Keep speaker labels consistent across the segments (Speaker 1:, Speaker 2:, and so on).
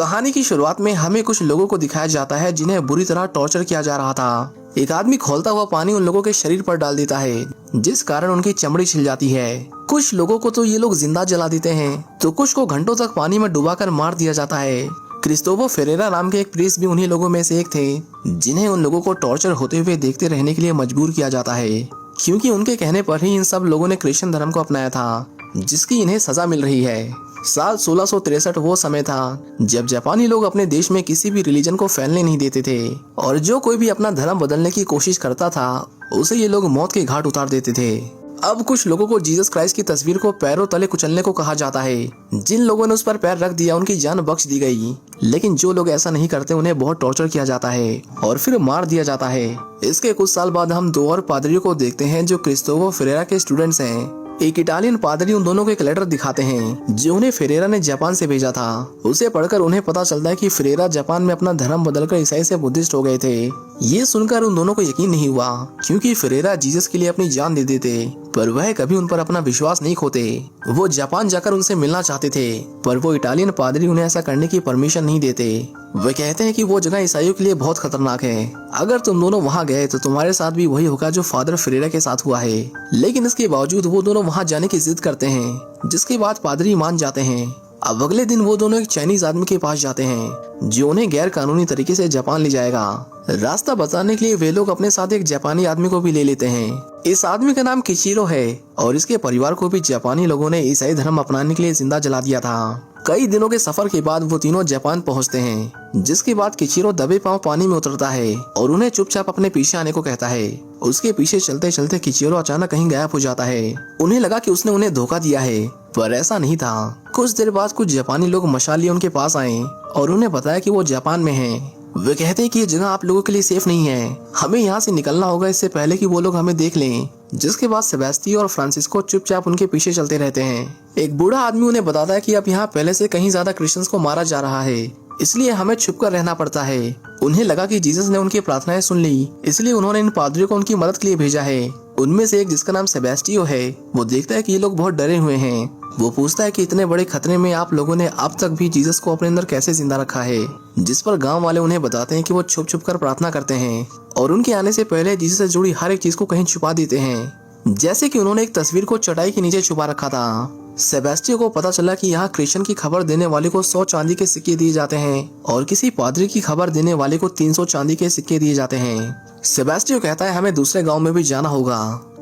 Speaker 1: कहानी की शुरुआत में हमें कुछ लोगों को दिखाया जाता है जिन्हें बुरी तरह टॉर्चर किया जा रहा था। एक आदमी खौलता हुआ पानी उन लोगों के शरीर पर डाल देता है, जिस कारण उनकी चमड़ी छिल जाती है। कुछ लोगों को तो ये लोग जिंदा जला देते हैं, तो कुछ को घंटों तक पानी में डुबाकर मार दिया जाता है। क्रिस्टोफर फेरेरा नाम के एक प्रीस्ट भी उन्हीं लोगों में से एक थे, जिन्हें उन लोगों को टॉर्चर होते हुए देखते रहने के लिए मजबूर किया जाता है, क्योंकि उनके कहने पर ही इन सब लोगों ने क्रिश्चियन धर्म को अपनाया था, जिसकी इन्हें सजा मिल रही है। साल 1663 वो समय था जब जापानी लोग अपने देश में किसी भी रिलीजन को फैलने नहीं देते थे, और जो कोई भी अपना धर्म बदलने की कोशिश करता था उसे ये लोग मौत के घाट उतार देते थे। अब कुछ लोगों को जीसस क्राइस्ट की तस्वीर को पैरों तले कुचलने को कहा जाता है। जिन लोगों ने उस पर पैर रख दिया उनकी जान बख्श दी गई, लेकिन जो लोग ऐसा नहीं करते उन्हें बहुत टॉर्चर किया जाता है और फिर मार दिया जाता है। इसके कुछ साल बाद हम दो और पादरियों को देखते हैं जो क्रिस्टोफर फेरेरा के स्टूडेंट्स हैं। एक इटालियन पादरी उन दोनों को एक लेटर दिखाते हैं जो उन्हें फेरेरा ने जापान से भेजा था। उसे पढ़कर उन्हें पता चलता है कि फेरेरा जापान में अपना धर्म बदलकर ईसाई से बुद्धिस्ट हो गए थे। ये सुनकर उन दोनों को यकीन नहीं हुआ, क्योंकि फेरेरा जीसस के लिए अपनी जान दे देते, पर वह कभी उन पर अपना विश्वास नहीं खोते। वो जापान जाकर उनसे मिलना चाहते थे, पर वो इटालियन पादरी उन्हें ऐसा करने की परमिशन नहीं देते। वे कहते हैं कि वो जगह ईसाइयों के लिए बहुत खतरनाक है। अगर तुम दोनों वहाँ गए तो तुम्हारे साथ भी वही होगा जो फादर फेरेरा के साथ हुआ है। लेकिन इसके बावजूद वो दोनों वहाँ जाने की जिद करते हैं, जिसके बाद पादरी मान जाते हैं। अब अगले दिन वो दोनों एक चाइनीज आदमी के पास जाते हैं जो उन्हें गैर कानूनी तरीके से जापान ले जाएगा। रास्ता बताने के लिए वे लोग अपने साथ एक जापानी आदमी को भी ले लेते हैं। इस आदमी का नाम किचिरो है और इसके परिवार को भी जापानी लोगों ने ईसाई धर्म अपनाने के लिए जिंदा जला दिया था। कई दिनों के सफर के बाद वो तीनों जापान पहुंचते हैं, जिसके बाद किचिरो दबे पांव पानी में उतरता है और उन्हें चुपचाप अपने पीछे आने को कहता है। उसके पीछे चलते चलते किचिरो अचानक कहीं गायब हो जाता है। उन्हें लगा कि उसने उन्हें धोखा दिया है, पर ऐसा नहीं था। कुछ देर बाद कुछ जापानी लोग मशाल लिए उनके पास आए और उन्हें बताया कि वो जापान में हैं। वे कहते हैं कि ये जगह आप लोगों के लिए सेफ नहीं है, हमें यहाँ से निकलना होगा इससे पहले कि वो लोग हमें देख लें। जिसके बाद सेबेस्टियो और फ्रांसिस्को चुपचाप उनके पीछे चलते रहते हैं। एक बूढ़ा आदमी उन्हें बताता है कि अब यहाँ पहले से कहीं ज्यादा क्रिश्चियंस को मारा जा रहा है, इसलिए हमें छुपकर रहना पड़ता है। उन्हें लगा कि जीसस ने उनकी प्रार्थनाएं सुन ली, इसलिए उन्होंने इन पादरियों को उनकी मदद के लिए भेजा है। उनमें से एक, जिसका नाम सेबेस्टियो है, वो देखता है कि ये लोग बहुत डरे हुए हैं। वो पूछता है कि इतने बड़े खतरे में आप लोगों ने अब तक भी जीसस को अपने अंदर कैसे जिंदा रखा है। जिस पर गांव वाले उन्हें बताते हैं कि वो छुप छुप कर प्रार्थना करते हैं और उनके आने से पहले जीसस से जुड़ी हर एक चीज को कहीं छुपा देते हैं, जैसे कि उन्होंने एक तस्वीर को चटाई के नीचे छुपा रखा था। सेबेस्टियो को पता चला कि यहाँ क्रिश्चियन की खबर देने वाले को 100 चांदी के सिक्के दिए जाते हैं और किसी पादरी की खबर देने वाले को 300 चांदी के सिक्के दिए जाते हैं। सेबेस्टियो कहता है हमें दूसरे गांव में भी जाना होगा,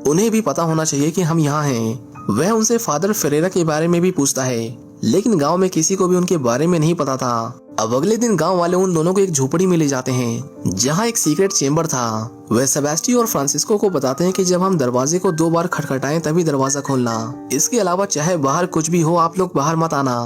Speaker 1: उन्हें भी पता होना चाहिए कि हम यहाँ हैं। वह उनसे फादर फेरेरा के बारे में भी पूछता है, लेकिन गांव में किसी को भी उनके बारे में नहीं पता था। अब अगले दिन गांव वाले उन दोनों को एक झोपड़ी में ले जाते हैं जहां एक सीक्रेट चेंबर था। वह सेबेस्टियो और फ्रांसिस्को को बताते हैं कि जब हम दरवाजे को 2 बार खटखटाएं तभी दरवाजा खोलना, इसके अलावा चाहे बाहर कुछ भी हो आप लोग बाहर मत आना।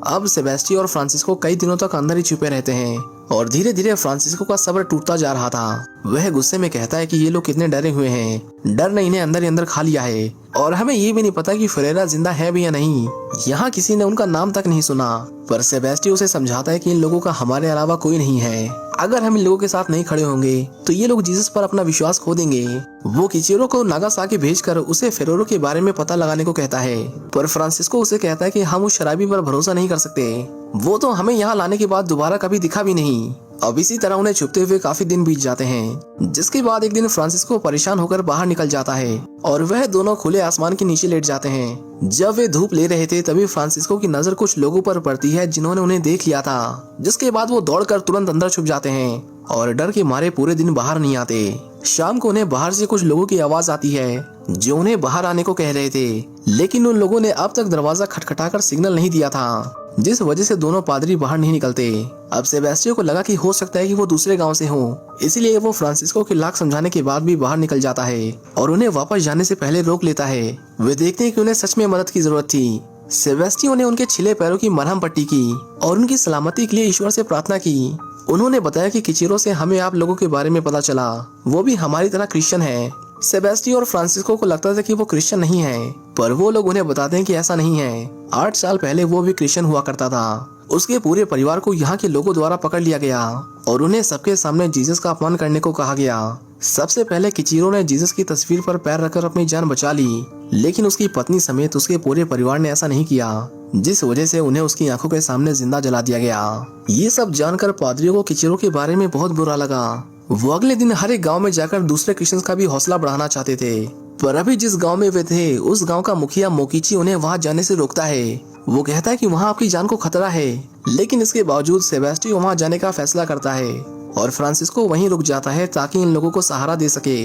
Speaker 1: अब सेबेस्टियो और फ्रांसिस्को कई दिनों तक अंदर ही छुपे रहते हैं और धीरे धीरे फ्रांसिस्को का सब्र टूटता जा रहा था। वह गुस्से में कहता है कि ये लोग कितने डरे हुए हैं, डर ने इन्हें अंदर ही अंदर खा लिया है और हमें ये भी नहीं पता कि फेरेरा जिंदा है भी या नहीं। यहाँ किसी ने उनका नाम तक नहीं सुना। पर सेबेस्टियो उसे समझाता है कि इन लोगों का हमारे अलावा कोई नहीं है। अगर हम इन लोगों के साथ नहीं खड़े होंगे तो ये लोग जीसस पर अपना विश्वास खो देंगे। वो किचिरो को नागासाकी भेजकर उसे फेरेरो के बारे में पता लगाने को कहता है, पर फ्रांसिस्को उसे कहता है कि हम उस शराबी पर भरोसा नहीं कर सकते, वो तो हमें यहाँ लाने के बाद दोबारा कभी दिखा भी नहीं। अब इसी तरह उन्हें छुपते हुए काफी दिन बीत जाते हैं, जिसके बाद एक दिन फ्रांसिस्को परेशान होकर बाहर निकल जाता है और वह दोनों खुले आसमान के नीचे लेट जाते हैं। जब वे धूप ले रहे थे तभी फ्रांसिस्को की नजर कुछ लोगों पर पड़ती है जिन्होंने उन्हें देख लिया था, जिसके बाद वो दौड़कर तुरंत अंदर छुप जाते हैं और डर के मारे पूरे दिन बाहर नहीं आते। शाम को उन्हें बाहर से कुछ लोगों की आवाज आती है जो उन्हें बाहर आने को कह रहे थे, लेकिन उन लोगों ने अब तक दरवाजा खटखटाकर सिग्नल नहीं दिया था, जिस वजह से दोनों पादरी बाहर नहीं निकलते। अब सेबेस्टियो को लगा कि हो सकता है कि वो दूसरे गांव से हो, इसलिए वो फ्रांसिस्को के लाख समझाने के बाद भी बाहर निकल जाता है और उन्हें वापस जाने से पहले रोक लेता है। वे देखते हैं कि उन्हें सच में मदद की जरूरत थी। सेबेस्टियो ने उनके छिले पैरों की मरहम पट्टी की और उनकी सलामती के लिए ईश्वर से प्रार्थना की। उन्होंने बताया कि किचिरो से हमें आप लोगों के बारे में पता चला, वो भी हमारी तरह क्रिश्चियन है। सेबेस्टियो और फ्रांसिस्को को लगता था कि वो क्रिश्चियन नहीं है, पर वो लोग उन्हें बताते हैं कि ऐसा नहीं है। 8 साल पहले वो भी क्रिश्चियन हुआ करता था। उसके पूरे परिवार को यहाँ के लोगों द्वारा पकड़ लिया गया और उन्हें सबके सामने जीसस का अपमान करने को कहा गया। सबसे पहले किचीरो ने जीसस की तस्वीर पर पैर रखकर अपनी जान बचा ली, लेकिन उसकी पत्नी समेत उसके पूरे परिवार ने ऐसा नहीं किया, जिस वजह से उन्हें उसकी आंखों के सामने जिंदा जला दिया गया। ये सब जानकर पादरियों को किचीरो के बारे में बहुत बुरा लगा। वो अगले दिन हर एक गाँव में जाकर दूसरे क्रिश्चियंस का भी हौसला बढ़ाना चाहते थे, पर अभी जिस गांव में वे थे उस गांव का मुखिया मोकिची उन्हें वहां जाने से रोकता है। वो कहता है कि वहां आपकी जान को खतरा है, लेकिन इसके बावजूद सेबेस्टियो वहां जाने का फैसला करता है और फ्रांसिस्को वहीं रुक जाता है ताकि इन लोगों को सहारा दे सके।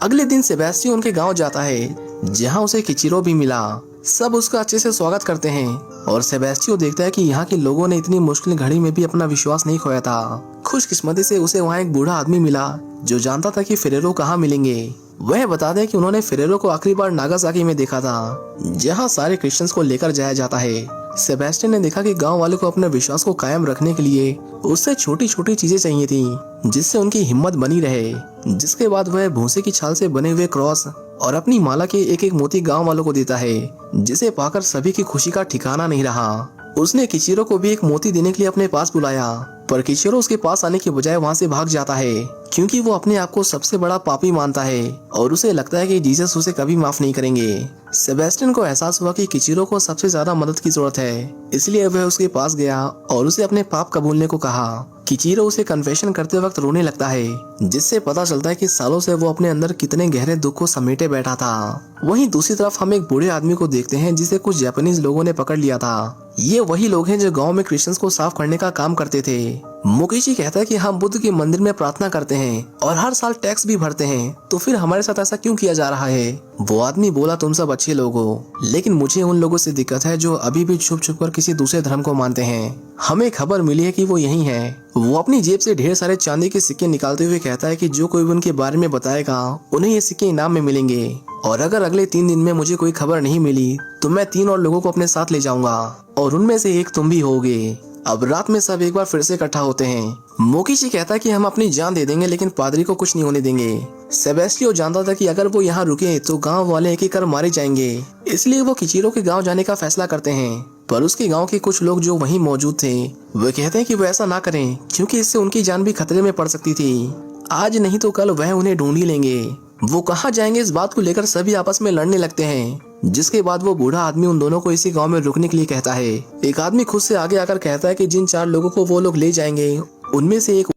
Speaker 1: अगले दिन सेबेस्टियो उनके गांव जाता है, जहां उसे किचीरो भी मिला। सब उसका अच्छे से स्वागत करते हैं और सेबेस्टियो देखता है कि यहाँ के लोगों ने इतनी मुश्किल घड़ी में भी अपना विश्वास नहीं खोया था। खुशकिस्मती से उसे वहाँ एक बूढ़ा आदमी मिला जो जानता था कि फेरेरो कहाँ मिलेंगे। वह बता दे कि उन्होंने फेरेरो को आखिरी बार नागासाकी में देखा था, जहां सारे क्रिश्चियंस को लेकर जाया जाता है। सेबेस्टियन ने देखा कि गांव वालों को अपने विश्वास को कायम रखने के लिए उससे छोटी छोटी चीजें चाहिए थी, जिससे उनकी हिम्मत बनी रहे। जिसके बाद वह भूसे की छाल से बने हुए क्रॉस और अपनी माला के एक एक मोती गांव वालों को देता है, जिसे पाकर सभी की खुशी का ठिकाना नहीं रहा। उसने किचीरो को भी एक मोती देने के लिए अपने पास बुलाया, पर किचीरो उसके पास आने के बजाय वहां से भाग जाता है, क्योंकि वो अपने आप को सबसे बड़ा पापी मानता है और उसे लगता है कि जीसस उसे कभी माफ नहीं करेंगे। सेबेस्टियन को एहसास हुआ कि किचीरो को सबसे ज्यादा मदद की जरूरत है, इसलिए वह उसके पास गया और उसे अपने पाप कबूलने को कहा। किचीरो उसे कन्फेशन करते वक्त रोने लगता है, जिससे पता चलता है कि सालों से वो अपने अंदर कितने गहरे दुख को समेटे बैठा था। वहीं दूसरी तरफ हम एक बूढ़े आदमी को देखते हैं जिसे कुछ जापानीज लोगों ने पकड़ लिया था। ये वही लोग हैं जो गांव में क्रिश्चियंस को साफ करने का काम करते थे। मोकिची कहता है कि हम बुद्ध के मंदिर में प्रार्थना करते हैं और हर साल टैक्स भी भरते हैं, तो फिर हमारे साथ ऐसा क्यों किया जा रहा है? वो आदमी बोला, तुम सब अच्छे लोग हो, लेकिन मुझे उन लोगों से दिक्कत है जो अभी भी छुप छुप कर किसी दूसरे धर्म को मानते हैं। हमें खबर मिली है कि वो यही है। वो अपनी जेब से ढेर सारे चांदी के सिक्के निकालते हुए कहता है कि जो कोई उनके बारे में बताएगा उन्हें ये सिक्के इनाम में मिलेंगे, और अगर अगले 3 दिन में मुझे कोई खबर नहीं मिली तो मैं 3 और लोगों को अपने साथ ले जाऊंगा और उनमें से एक तुम भी होगे। अब रात में सब एक बार फिर से इकट्ठा होते हैं। मोकिची कहता है कि हम अपनी जान दे देंगे लेकिन पादरी को कुछ नहीं होने देंगे। सेबेस्टियो जानता था कि अगर वो यहाँ रुके तो गांव वाले एक एक कर मारे जाएंगे, इसलिए वो किचीरो के गांव जाने का फैसला करते हैं। पर उसके गांव के कुछ लोग जो वहीं मौजूद थे वो कहते हैं कि वो ऐसा ना करें, क्योंकि इससे उनकी जान भी खतरे में पड़ सकती थी। आज नहीं तो कल वह उन्हें ढूंढ ही लेंगे। वो कहाँ जाएंगे इस बात को लेकर सभी आपस में लड़ने लगते हैं, जिसके बाद वो बूढ़ा आदमी उन दोनों को इसी गांव में रुकने के लिए कहता है। एक आदमी खुद से आगे आकर कहता है कि जिन 4 लोगों को वो लोग ले जाएंगे उनमें से एक